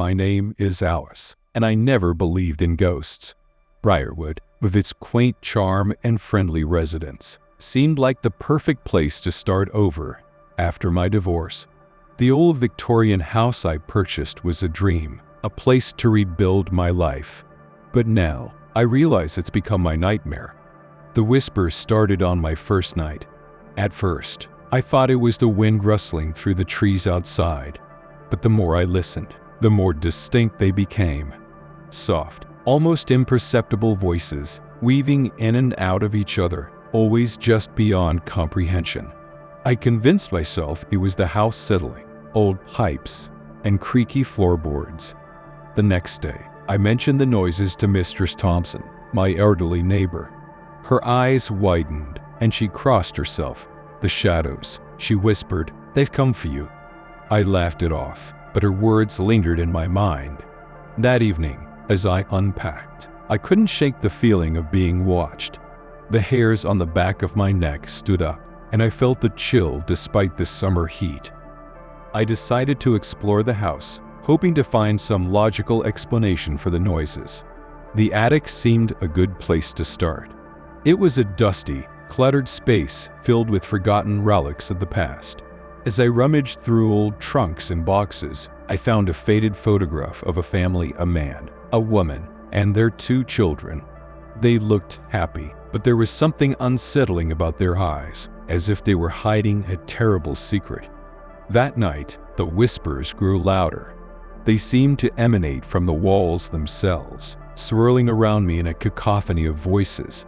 My name is Alice, and I never believed in ghosts. Briarwood, with its quaint charm and friendly residents, seemed like the perfect place to start over after my divorce. The old Victorian house I purchased was a dream, a place to rebuild my life. But now, I realize it's become my nightmare. The whispers started on my first night. At first, I thought it was the wind rustling through the trees outside. But the more I listened, the more distinct they became. Soft, almost imperceptible voices, weaving in and out of each other, always just beyond comprehension. I convinced myself it was the house settling, old pipes, and creaky floorboards. The next day, I mentioned the noises to Mistress Thompson, my elderly neighbor. Her eyes widened, and she crossed herself. "The shadows," she whispered, "they've come for you." I laughed it off, but her words lingered in my mind. That evening, as I unpacked, I couldn't shake the feeling of being watched. The hairs on the back of my neck stood up, and I felt a chill despite the summer heat. I decided to explore the house, hoping to find some logical explanation for the noises. The attic seemed a good place to start. It was a dusty, cluttered space filled with forgotten relics of the past. As I rummaged through old trunks and boxes, I found a faded photograph of a family, a man, a woman, and their 2 children. They looked happy, but there was something unsettling about their eyes, as if they were hiding a terrible secret. That night, the whispers grew louder. They seemed to emanate from the walls themselves, swirling around me in a cacophony of voices.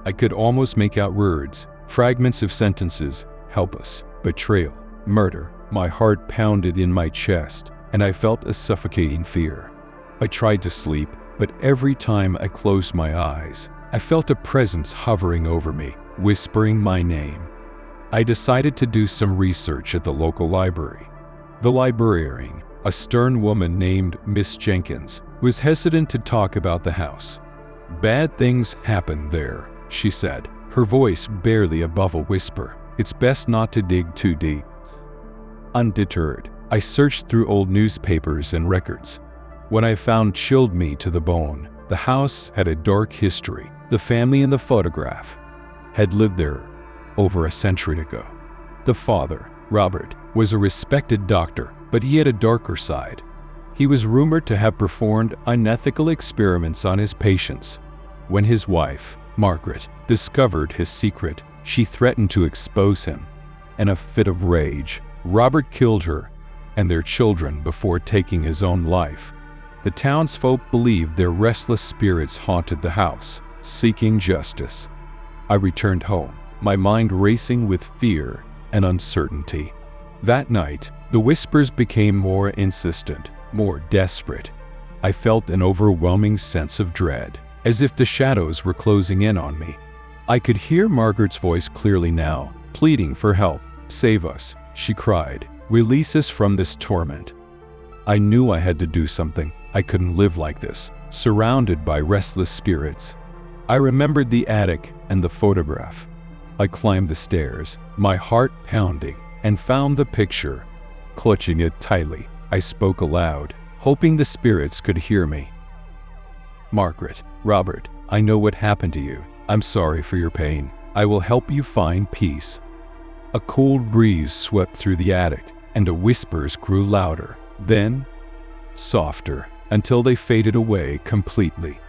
I could almost make out words, fragments of sentences: help us, betrayal, murder. My heart pounded in my chest, and I felt a suffocating fear. I tried to sleep, but every time I closed my eyes, I felt a presence hovering over me, whispering my name. I decided to do some research at the local library. The librarian, a stern woman named Miss Jenkins, was hesitant to talk about the house. "Bad things happen there," she said, her voice barely above a whisper. "It's best not to dig too deep." Undeterred, I searched through old newspapers and records. What I found chilled me to the bone. The house had a dark history. The family in the photograph had lived there over a century ago. The father, Robert, was a respected doctor, but he had a darker side. He was rumored to have performed unethical experiments on his patients. When his wife, Margaret, discovered his secret, she threatened to expose him. In a fit of rage, Robert killed her and their children before taking his own life. The townsfolk believed their restless spirits haunted the house, seeking justice. I returned home, my mind racing with fear and uncertainty. That night, the whispers became more insistent, more desperate. I felt an overwhelming sense of dread, as if the shadows were closing in on me. I could hear Margaret's voice clearly now, pleading for help. "Save us," she cried. "Release us from this torment." I knew I had to do something. I couldn't live like this, surrounded by restless spirits. I remembered the attic and the photograph. I climbed the stairs, my heart pounding, and found the picture. Clutching it tightly, I spoke aloud, hoping the spirits could hear me. "Margaret, Robert, I know what happened to you. I'm sorry for your pain. I will help you find peace." A cold breeze swept through the attic, and the whispers grew louder, then softer, until they faded away completely.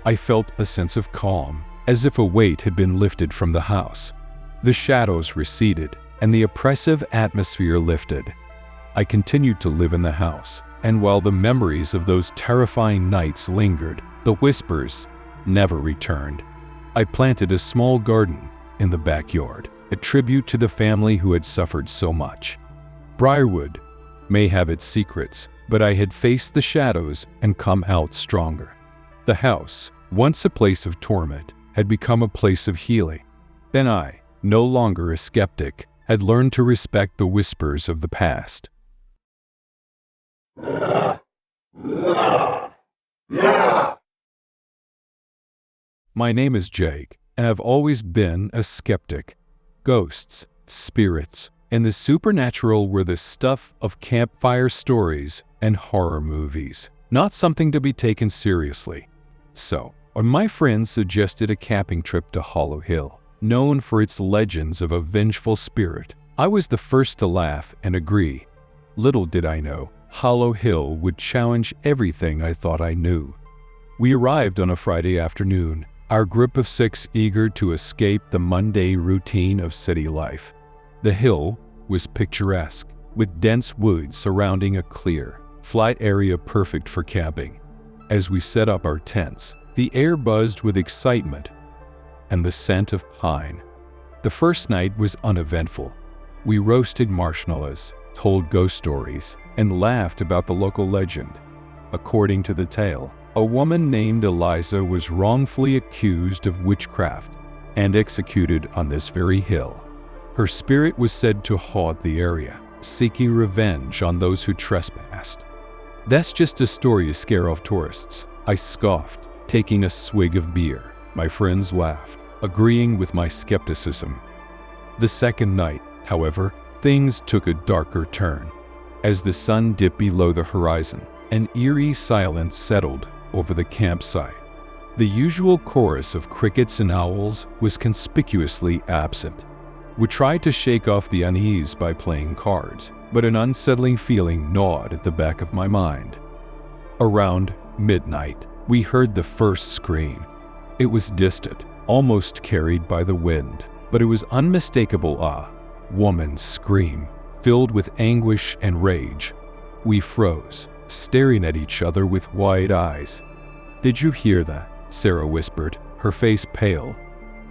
I felt a sense of calm, as if a weight had been lifted from the house. The shadows receded, and the oppressive atmosphere lifted. I continued to live in the house, and while the memories of those terrifying nights lingered, the whispers never returned. I planted a small garden in the backyard, a tribute to the family who had suffered so much. Briarwood may have its secrets, but I had faced the shadows and come out stronger. The house, once a place of torment, had become a place of healing. Then I, no longer a skeptic, had learned to respect the whispers of the past. My name is Jake, and I've always been a skeptic. Ghosts, spirits, and the supernatural were the stuff of campfire stories and horror movies. not something to be taken seriously. So, my friends suggested a camping trip to Hollow Hill, known for its legends of a vengeful spirit. I was the first to laugh and agree. Little did I know, Hollow Hill would challenge everything I thought I knew. We arrived on a Friday afternoon, our group of 6 eager to escape the mundane routine of city life. The hill was picturesque, with dense woods surrounding a clear, flat area perfect for camping. As we set up our tents, the air buzzed with excitement and the scent of pine. The first night was uneventful. We roasted marshmallows, told ghost stories, and laughed about the local legend. According to the tale, a woman named Eliza was wrongfully accused of witchcraft and executed on this very hill. Her spirit was said to haunt the area, seeking revenge on those who trespassed. That's just a story to scare off tourists, I scoffed, taking a swig of beer. My friends laughed, agreeing with my skepticism. The second night, however, things took a darker turn. As the sun dipped below the horizon, an eerie silence settled over the campsite. The usual chorus of crickets and owls was conspicuously absent. We tried to shake off the unease by playing cards, but an unsettling feeling gnawed at the back of my mind. Around midnight, we heard the first scream. It was distant, almost carried by the wind, but it was unmistakable woman's scream, filled with anguish and rage. We froze, staring at each other with wide eyes. "Did you hear that?" Sarah whispered, her face pale.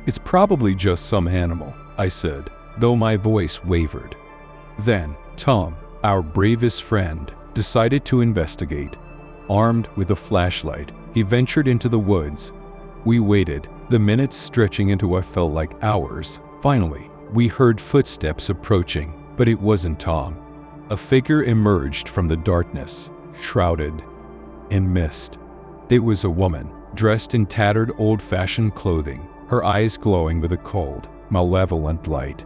"It's probably just some animal," I said, though my voice wavered. Then, Tom, our bravest friend, decided to investigate. Armed with a flashlight, he ventured into the woods. We waited, the minutes stretching into what felt like hours. Finally, we heard footsteps approaching, but it wasn't Tom. A figure emerged from the darkness, shrouded in mist. It was a woman, dressed in tattered old-fashioned clothing, her eyes glowing with a cold, malevolent light.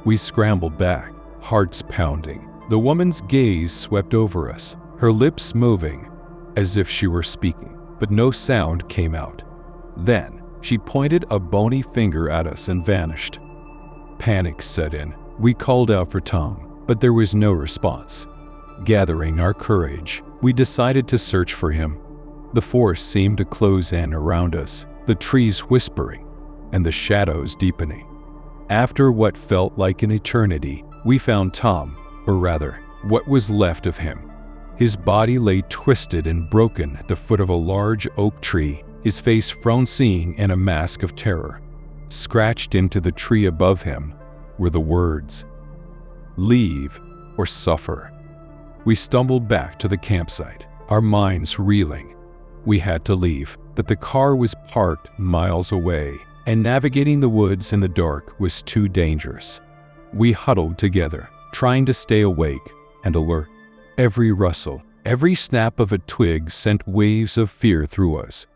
We scrambled back, hearts pounding. The woman's gaze swept over us, her lips moving, as if she were speaking, but no sound came out. Then, she pointed a bony finger at us and vanished. Panic set in. We called out for Tom, but there was no response. Gathering our courage, we decided to search for him. The forest seemed to close in around us, the trees whispering and the shadows deepening. After what felt like an eternity, we found Tom, or rather, what was left of him. His body lay twisted and broken at the foot of a large oak tree, his face frowning in a mask of terror. Scratched into the tree above him were the words, "Leave or suffer." We stumbled back to the campsite, our minds reeling. We had to leave, but the car was parked miles away, and navigating the woods in the dark was too dangerous. We huddled together, trying to stay awake and alert. Every rustle, every snap of a twig sent waves of fear through us.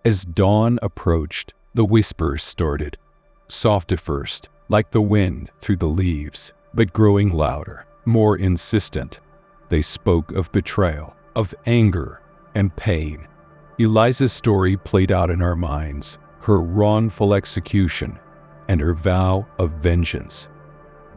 As dawn approached, the whispers started. Soft at first, like the wind through the leaves, but growing louder, more insistent. They spoke of betrayal, of anger, and pain. Eliza's story played out in our minds, her wrongful execution, and her vow of vengeance.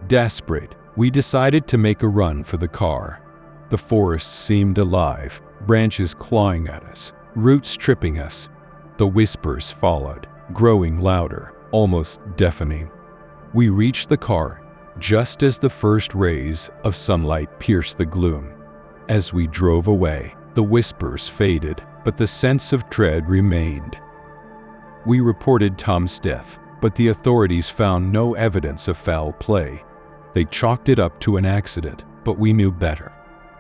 Desperate, we decided to make a run for the car. The forest seemed alive, branches clawing at us, roots tripping us. The whispers followed, growing louder, almost deafening. We reached the car just as the first rays of sunlight pierced the gloom. As we drove away, the whispers faded, but the sense of dread remained. We reported Tom's death, but the authorities found no evidence of foul play. They chalked it up to an accident, but we knew better.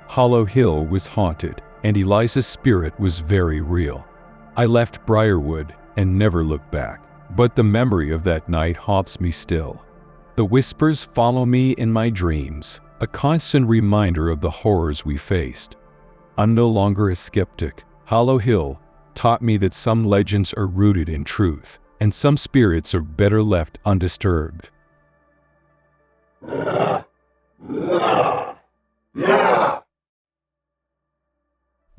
Hollow Hill was haunted, and Eliza's spirit was very real. I left Briarwood and never looked back, but the memory of that night haunts me still. The whispers follow me in my dreams, a constant reminder of the horrors we faced. I'm no longer a skeptic. Hollow Hill taught me that some legends are rooted in truth, and some spirits are better left undisturbed.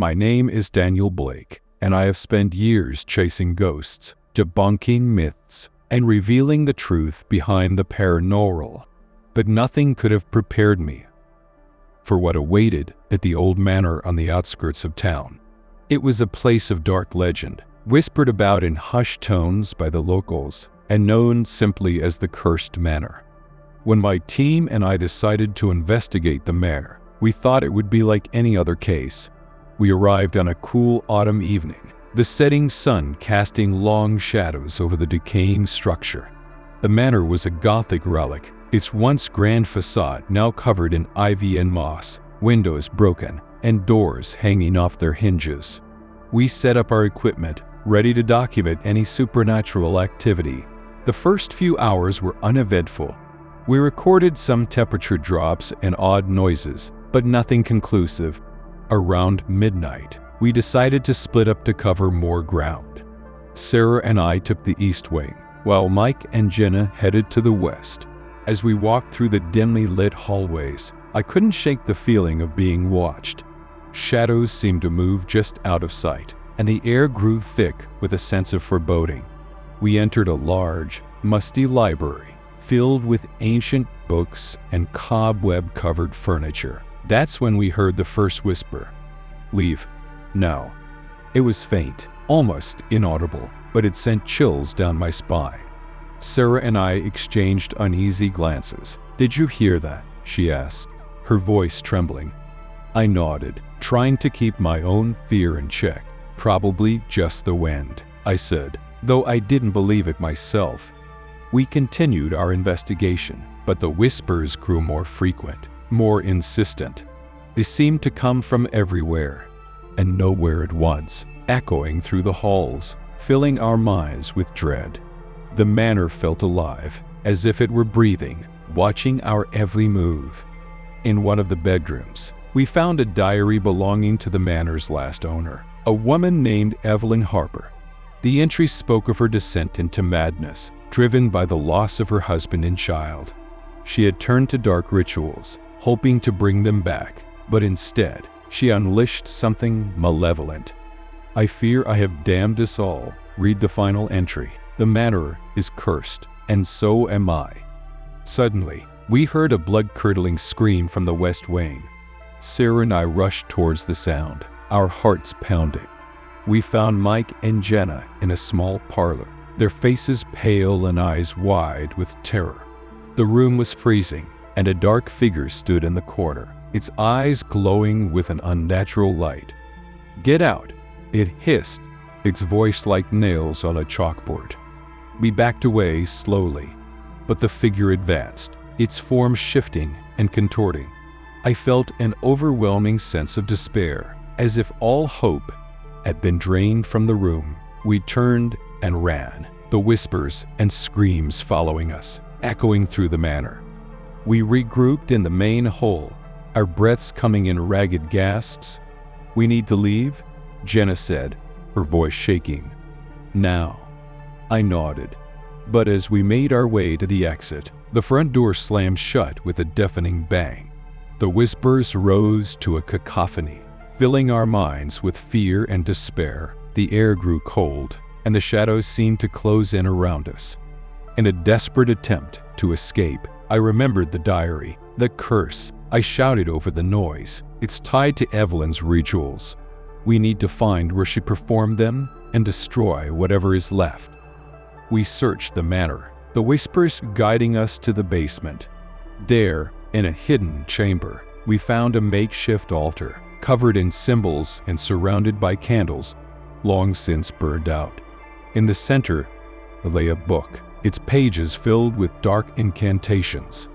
My name is Daniel Blake, and I have spent years chasing ghosts, debunking myths, and revealing the truth behind the paranormal. But nothing could have prepared me for what awaited at the old manor on the outskirts of town. It was a place of dark legend, whispered about in hushed tones by the locals, and known simply as the Cursed Manor. When my team and I decided to investigate the manor, we thought it would be like any other case. We arrived on a cool autumn evening, the setting sun casting long shadows over the decaying structure. The manor was a Gothic relic, its once grand facade now covered in ivy and moss, windows broken, and doors hanging off their hinges. We set up our equipment, ready to document any supernatural activity. The first few hours were uneventful. We recorded some temperature drops and odd noises, but nothing conclusive. Around midnight, we decided to split up to cover more ground. Sarah and I took the east wing, while Mike and Jenna headed to the west. As we walked through the dimly lit hallways, I couldn't shake the feeling of being watched. Shadows seemed to move just out of sight, and the air grew thick with a sense of foreboding. We entered a large, musty library, filled with ancient books and cobweb-covered furniture. That's when we heard the first whisper. "Leave. Now." It was faint, almost inaudible, but it sent chills down my spine. Sarah and I exchanged uneasy glances. "Did you hear that?" she asked, her voice trembling. I nodded, trying to keep my own fear in check. "Probably just the wind," I said, though I didn't believe it myself. We continued our investigation, but the whispers grew more frequent, more insistent. They seemed to come from everywhere, and nowhere at once, echoing through the halls, filling our minds with dread. The manor felt alive, as if it were breathing, watching our every move. In one of the bedrooms, we found a diary belonging to the manor's last owner, a woman named Evelyn Harper. The entry spoke of her descent into madness, driven by the loss of her husband and child. She had turned to dark rituals, hoping to bring them back, but instead, she unleashed something malevolent. "I fear I have damned us all," read the final entry. "The manor is cursed, and so am I." Suddenly, we heard a blood-curdling scream from the west wing. Sarah and I rushed towards the sound, our hearts pounding. We found Mike and Jenna in a small parlor, their faces pale and eyes wide with terror. The room was freezing, and a dark figure stood in the corner, its eyes glowing with an unnatural light. "Get out!" it hissed, its voice like nails on a chalkboard. We backed away slowly, but the figure advanced, its form shifting and contorting. I felt an overwhelming sense of despair, as if all hope had been drained from the room. We turned and ran, the whispers and screams following us, echoing through the manor. We regrouped in the main hall, our breaths coming in ragged gasps. "We need to leave," Jenna said, her voice shaking. "Now." I nodded, but as we made our way to the exit, the front door slammed shut with a deafening bang. The whispers rose to a cacophony, filling our minds with fear and despair. The air grew cold, and the shadows seemed to close in around us. In a desperate attempt to escape, I remembered the diary, the curse. I shouted over the noise. "It's tied to Evelyn's rituals. We need to find where she performed them and destroy whatever is left." We searched the manor, the whispers guiding us to the basement. There, in a hidden chamber, we found a makeshift altar, covered in symbols and surrounded by candles, long since burned out. In the center lay a book, its pages filled with dark incantations.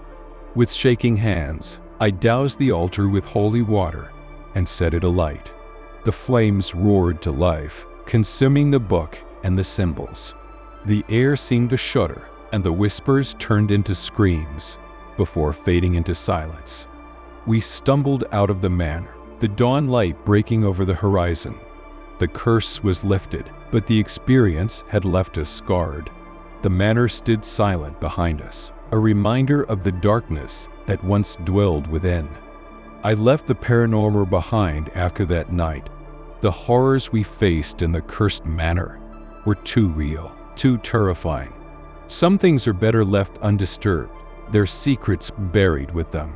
With shaking hands, I doused the altar with holy water and set it alight. The flames roared to life, consuming the book and the symbols. The air seemed to shudder, and the whispers turned into screams before fading into silence. We stumbled out of the manor, the dawn light breaking over the horizon. The curse was lifted, but the experience had left us scarred. The manor stood silent behind us, a reminder of the darkness that once dwelled within. I left the paranormal behind after that night, The horrors we faced in the cursed manor were too real, too terrifying. Some things are better left undisturbed, their secrets buried with them.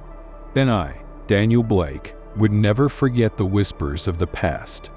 Then I, Daniel Blake, would never forget the whispers of the past.